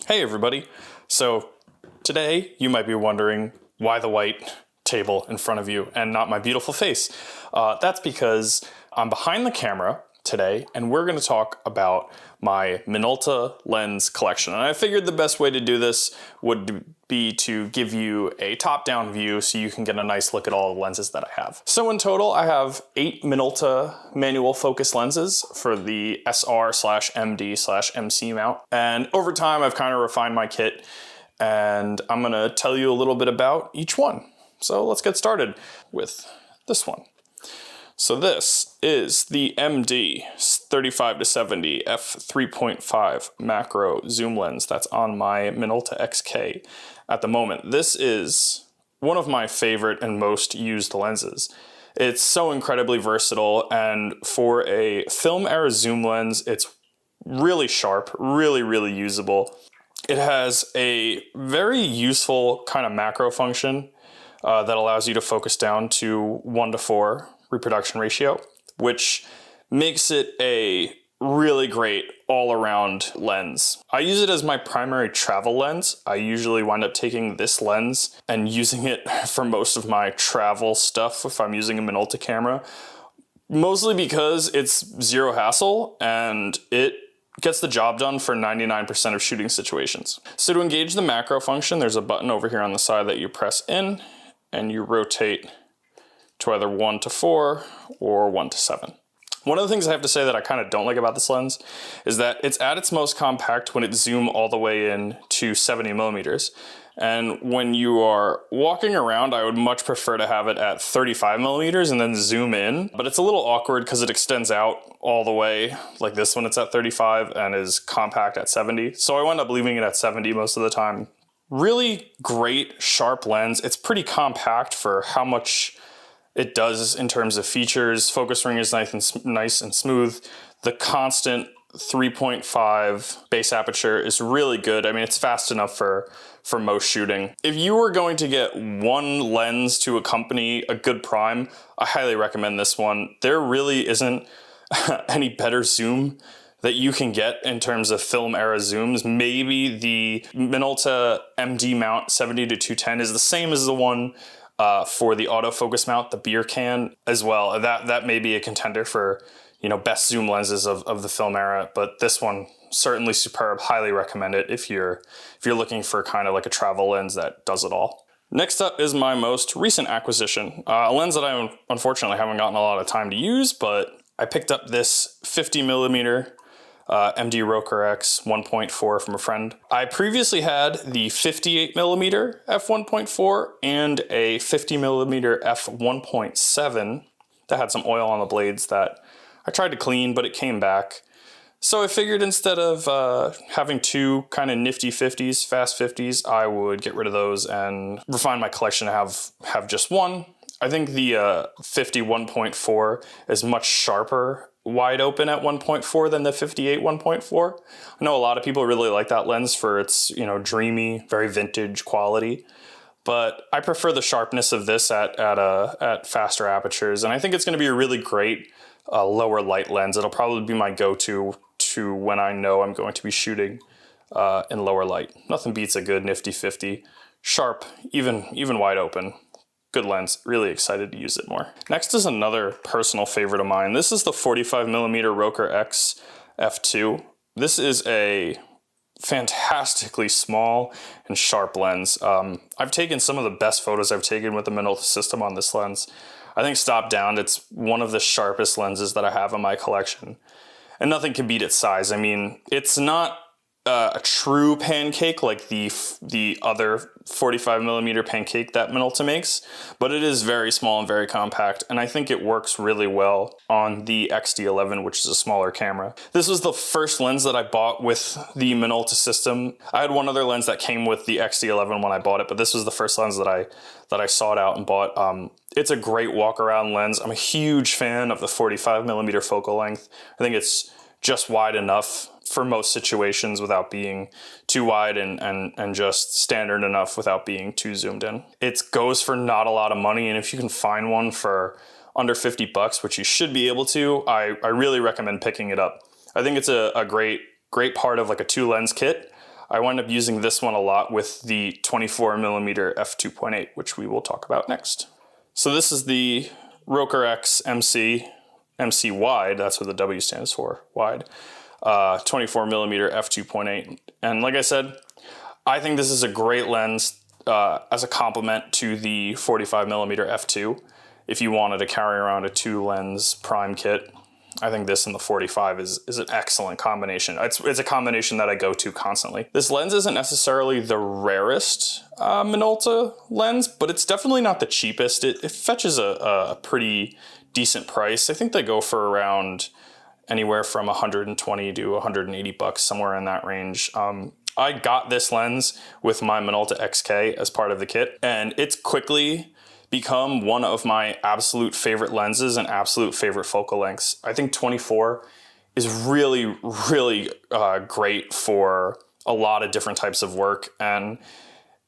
Hey everybody. So today you might be wondering why the white table in front of you and not my beautiful face. That's because I'm behind the camera today and we're going to talk about my Minolta lens collection. And I figured the best way to do this would be to give you a top-down view so you can get a nice look at all the lenses that I have. So in total, I have 8 Minolta manual focus lenses for the SR/MD/MC mount. And over time, I've kind of refined my kit and I'm gonna tell you a little bit about each one. So let's get started with this one. So this is the MD 35-70 f3.5 macro zoom lens that's on my Minolta XK at the moment. This is one of my favorite and most used lenses. It's so incredibly versatile, and for a film era zoom lens, it's really sharp, really usable. It has a very useful kind of macro function that allows you to focus down to 1:4 reproduction ratio, which makes it a really great all-around lens. I use it as my primary travel lens. I usually wind up taking this lens and using it for most of my travel stuff if I'm using a Minolta camera, mostly because it's zero hassle and it gets the job done for 99% of shooting situations. So to engage the macro function, there's a button over here on the side that you press in and you rotate to either 1:4 or 1:7. One of the things I have to say that I kind of don't like about this lens is that it's at its most compact when it zooms all the way in to 70 millimeters. And when you are walking around, I would much prefer to have it at 35 millimeters and then zoom in. But it's a little awkward because it extends out all the way, like this one, it's at 35 and is compact at 70. So I wind up leaving it at 70 most of the time. Really great, sharp lens. It's pretty compact for how much it does in terms of features. Focus ring is nice and smooth. The constant 3.5 base aperture is really good. I mean, it's fast enough for most shooting. If you were going to get one lens to accompany a good prime, I highly recommend this one. There really isn't any better zoom that you can get in terms of film era zooms. Maybe the Minolta MD mount 70-210 is the same as the one for the autofocus mount, the beer can as well. That may be a contender for, you know, best zoom lenses of the film era, but this one certainly superb. Highly recommend it if you're looking for kind of like a travel lens that does it all. Next up is my most recent acquisition, a lens that I unfortunately haven't gotten a lot of time to use, but I picked up this 50 millimeter W.Rokkor-X 1.4 from a friend. I previously had the 58 millimeter f1.4 and a 50 millimeter f1.7 that had some oil on the blades that I tried to clean, but it came back. So I figured instead of having two kind of nifty 50s, fast 50s, I would get rid of those and refine my collection to have just one. I think the 50 1.4 is much sharper wide open at 1.4 than the 58 1.4. I know a lot of people really like that lens for its, you know, dreamy, very vintage quality, but I prefer the sharpness of this at faster apertures, and I think it's going to be a really great lower light lens. It'll probably be my go-to to when I know I'm going to be shooting in lower light. Nothing beats a good nifty 50, sharp, even wide open. Good lens, really excited to use it more. Next is another personal favorite of mine. This is the 45 millimeter Rokkor-X f2. This is a fantastically small and sharp lens. I've taken some of the best photos I've taken with the Minolta system on this lens. I think stop down, it's one of the sharpest lenses that I have in my collection. And nothing can beat its size. I mean, it's not a true pancake like the other 45 millimeter pancake that Minolta makes, but it is very small and very compact, and I think it works really well on the XD11, which is a smaller camera. This was the first lens that I bought with the Minolta system. I had one other lens that came with the XD11 when I bought it, but this was the first lens that I sought out and bought. It's a great walk around lens. I'm a huge fan of the 45 millimeter focal length. I think it's just wide enough for most situations without being too wide and just standard enough without being too zoomed in. It goes for not a lot of money, and if you can find one for under 50 bucks, which you should be able to, I really recommend picking it up. I think it's a great part of like a two lens kit. I wind up using this one a lot with the 24mm f2.8, which we will talk about next. So this is the Rokkor-X MC wide, that's what the W stands for, wide, 24mm f2.8. And like I said, I think this is a great lens as a complement to the 45mm f2. If you wanted to carry around a 2-lens prime kit, I think this and the 45 is an excellent combination. It's a combination that I go to constantly. This lens isn't necessarily the rarest Minolta lens, but it's definitely not the cheapest. It fetches a pretty decent price. I think they go for around anywhere from 120 to 180 bucks, somewhere in that range. I got this lens with my Minolta XK as part of the kit, and it's quickly become one of my absolute favorite lenses and absolute favorite focal lengths. I think 24 is really, really great for a lot of different types of work. And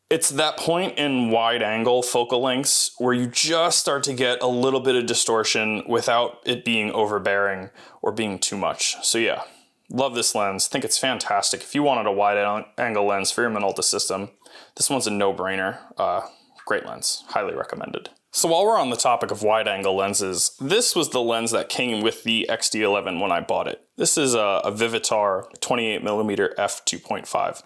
it's that point in wide angle focal lengths where you just start to get a little bit of distortion without it being overbearing or being too much. So yeah, love this lens. Think it's fantastic. If you wanted a wide angle lens for your Minolta system, this one's a no-brainer. Great lens, highly recommended. So while we're on the topic of wide angle lenses, this was the lens that came with the XD11 when I bought it. This is a Vivitar 28mm f2.5.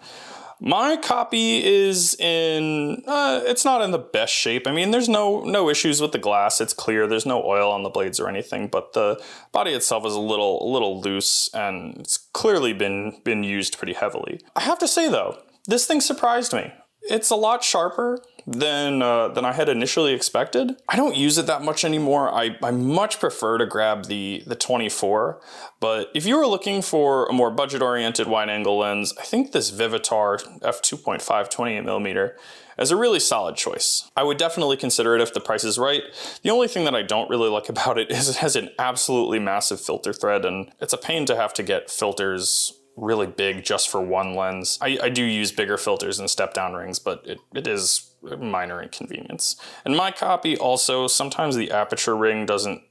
My copy is in, it's not in the best shape. I mean, there's no issues with the glass. It's clear, there's no oil on the blades or anything, but the body itself is a little loose and it's clearly been used pretty heavily. I have to say though, this thing surprised me. It's a lot sharper than I had initially expected. I don't use it that much anymore. I much prefer to grab the 24, but if you were looking for a more budget-oriented wide-angle lens, I think this Vivitar f2.5 28mm is a really solid choice. I would definitely consider it if the price is right. The only thing that I don't really like about it is it has an absolutely massive filter thread, and it's a pain to have to get filters really big just for one lens. I do use bigger filters and step-down rings, but it is a minor inconvenience. And my copy also, sometimes the aperture ring doesn't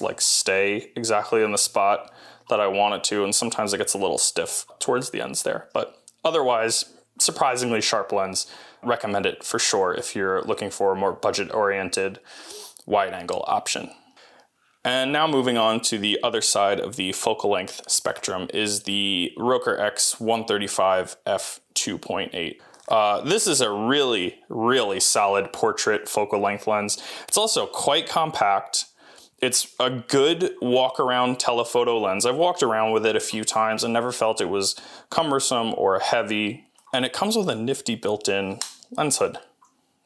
like stay exactly in the spot that I want it to, and sometimes it gets a little stiff towards the ends there. But otherwise, surprisingly sharp lens. Recommend it for sure if you're looking for a more budget-oriented wide-angle option. And now moving on to the other side of the focal length spectrum is the Rokkor-X 135 f2.8. This is a really, really solid portrait focal length lens. It's also quite compact. It's a good walk around telephoto lens. I've walked around with it a few times and never felt it was cumbersome or heavy. And it comes with a nifty built-in lens hood,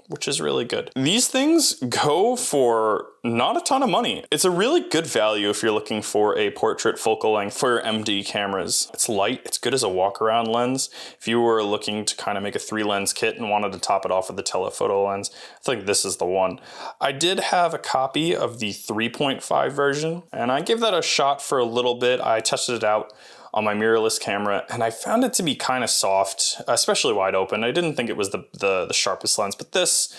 which is really good. These things go for not a ton of money. It's a really good value if you're looking for a portrait focal length for your MD cameras. It's light, it's good as a walk around lens. If you were looking to kind of make a 3-lens kit and wanted to top it off with a telephoto lens, I think this is the one. I did have a copy of the 3.5 version, and I gave that a shot for a little bit. I tested it out on my mirrorless camera, and I found it to be kind of soft, especially wide open. I didn't think it was the sharpest lens, but this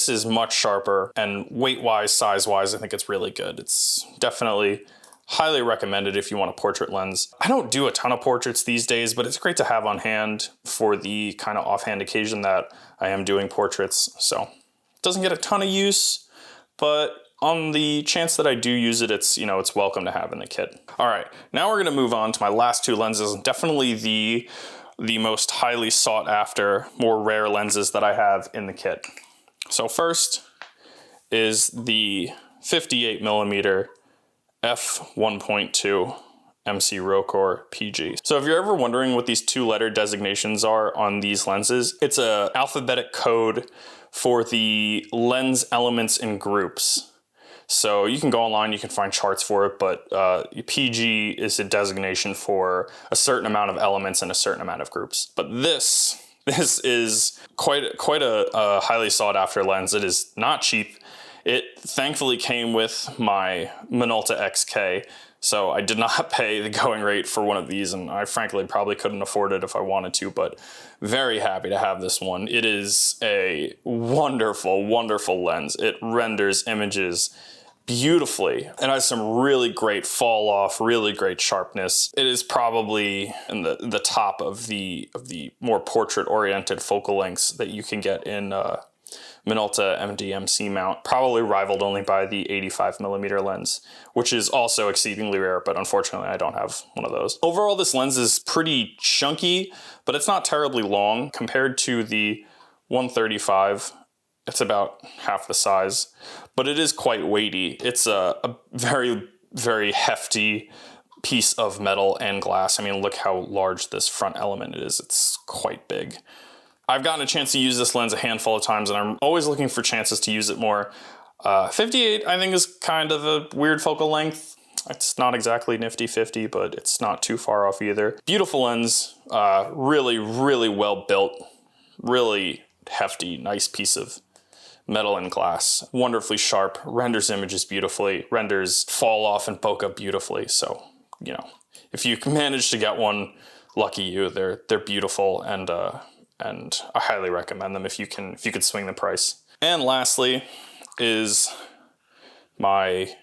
is much sharper, and weight-wise, size-wise, I think it's really good. It's definitely highly recommended if you want a portrait lens. I don't do a ton of portraits these days, but it's great to have on hand for the kind of offhand occasion that I am doing portraits. So it doesn't get a ton of use, but on the chance that I do use it, it's welcome to have in the kit. All right, now we're gonna move on to my last two lenses, definitely the most highly sought after, more rare lenses that I have in the kit. So first is the 58mm f1.2 MC Rokkor-PG. So if you're ever wondering what these 2-letter designations are on these lenses, it's an alphabetic code for the lens elements in groups. So you can go online, you can find charts for it, but PG is a designation for a certain amount of elements and a certain amount of groups. But this is quite a highly sought after lens. It is not cheap. It thankfully came with my Minolta XK, so I did not pay the going rate for one of these, and I frankly probably couldn't afford it if I wanted to, but very happy to have this one. It is a wonderful, wonderful lens. It renders images beautifully. It has some really great fall off, really great sharpness. It is probably in the top of the more portrait oriented focal lengths that you can get in Minolta MD-MC mount, probably rivaled only by the 85mm lens, which is also exceedingly rare, but unfortunately I don't have one of those. Overall, this lens is pretty chunky, but it's not terribly long. Compared to the 135, it's about half the size, but it is quite weighty. It's a very, very hefty piece of metal and glass. I mean, look how large this front element is. It's quite big. I've gotten a chance to use this lens a handful of times, and I'm always looking for chances to use it more. 58, I think, is kind of a weird focal length. It's not exactly nifty 50, but it's not too far off either. Beautiful lens, really, really well built, really hefty, nice piece of metal and glass. Wonderfully sharp, renders images beautifully, renders fall off and bokeh beautifully. So, you know, if you manage to get one, lucky you. They're beautiful, and I highly recommend them if you can swing the price. And lastly is my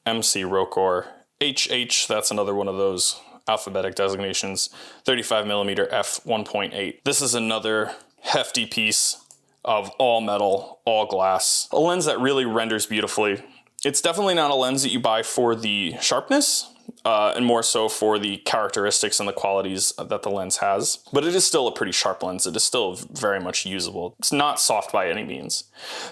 MC Rokkor-HH. That's another one of those alphabetic designations. 35mm f1.8. This is another hefty piece of all metal, all glass. A lens that really renders beautifully. It's definitely not a lens that you buy for the sharpness, and more so for the characteristics and the qualities that the lens has. But it is still a pretty sharp lens. It is still very much usable. It's not soft by any means.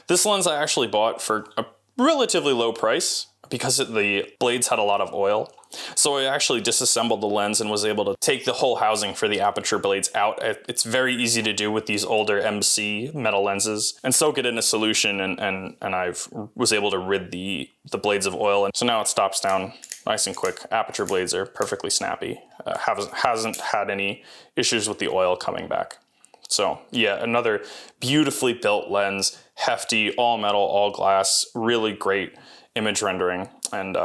This lens I actually bought for a relatively low price because the blades had a lot of oil. So I actually disassembled the lens and was able to take the whole housing for the aperture blades out. It's very easy to do with these older MC metal lenses, and soak it in a solution, and I was able to rid the blades of oil. And so now it stops down nice and quick. Aperture blades are perfectly snappy. Hasn't had any issues with the oil coming back. So yeah, another beautifully built lens, hefty, all metal, all glass, really great image rendering. And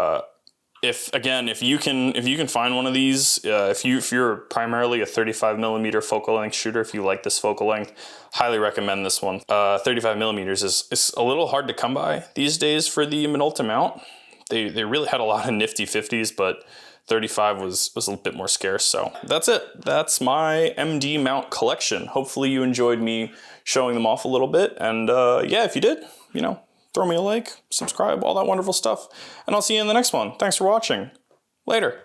if you can find one of these, if you're primarily a 35mm focal length shooter, if you like this focal length, highly recommend this one. 35mm is a little hard to come by these days for the Minolta mount. They really had a lot of nifty 50s, but 35 was a little bit more scarce. So that's it. That's my MD mount collection. Hopefully you enjoyed me showing them off a little bit. And yeah, if you did, throw me a like, subscribe, all that wonderful stuff. And I'll see you in the next one. Thanks for watching. Later.